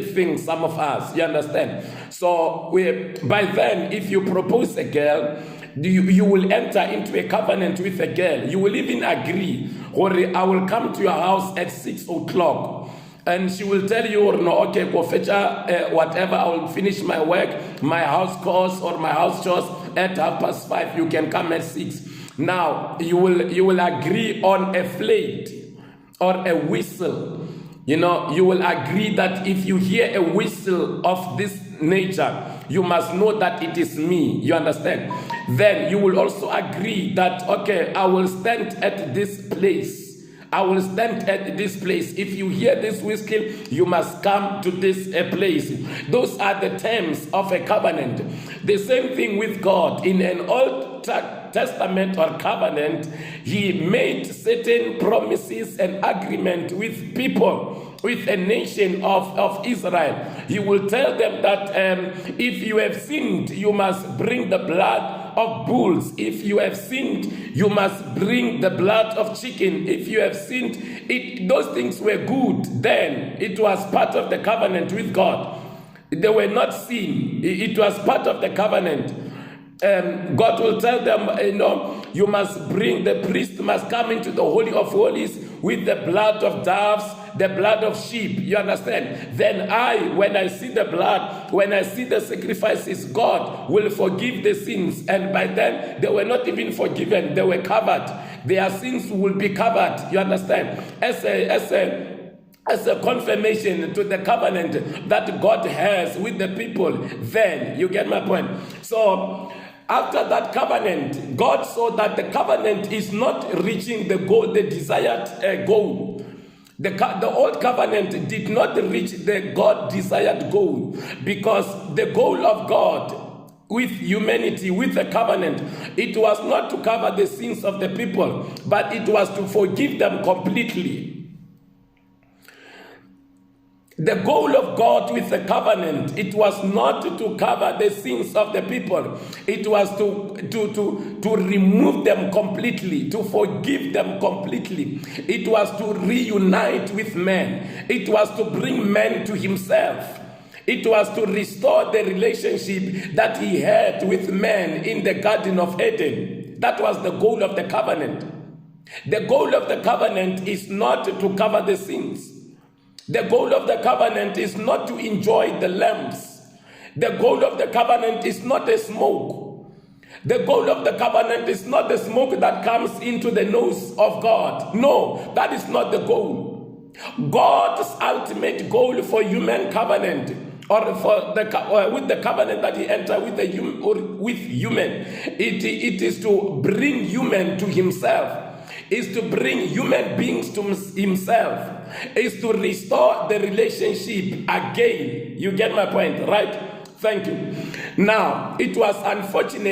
thing, some of us, you understand? So by then, if you propose a girl, you will enter into a covenant with a girl. You will even agree, or I will come to your house at 6 o'clock. And she will tell you, no, okay, go fetch whatever, I will finish my work, my house chores or my house chores at 5:30. You can come at 6. Now, you will agree on a flute or a whistle. You know, you will agree that if you hear a whistle of this nature, you must know that it is me. You understand? Then you will also agree that, okay, I will stand at this place. I will stand at this place. If you hear this whistle, you must come to this place. Those are the terms of a covenant. The same thing with God. In an Old Testament or covenant, he made certain promises and agreement with people, with a nation of Israel. He will tell them that if you have sinned, you must bring the blood of bulls. If you have sinned, you must bring the blood of chicken. If you have sinned, those things were good then. It was part of the covenant with God. They were not sin. It was part of the covenant. God will tell them, you must bring, the priest must come into the Holy of Holies with the blood of doves, the blood of sheep. You understand? Then when I see the blood, when I see the sacrifices, God will forgive the sins. And by then, they were not even forgiven. They were covered. Their sins will be covered. You understand? As a confirmation to the covenant that God has with the people. Then, you get my point? So, after that covenant, God saw that the covenant is not reaching the goal, the desired goal. The old covenant did not reach the God-desired goal, because the goal of God with humanity, with the covenant, it was not to cover the sins of the people, but it was to forgive them completely. The goal of God with the covenant, it was not to cover the sins of the people. It was to remove them completely, to forgive them completely. It was to reunite with men. It was to bring men to himself. It was to restore the relationship that he had with men in the Garden of Eden. That was the goal of the covenant. The goal of the covenant is not to cover the sins. The goal of the covenant is not to enjoy the lambs. The goal of the covenant is not a smoke. The goal of the covenant is not the smoke that comes into the nose of God. No, that is not the goal. God's ultimate goal for human covenant, or with the covenant that he entered with human, it is to bring human to himself. Is to bring human beings to himself. Is to restore the relationship again. You get my point, right? Thank you. Now, it was unfortunate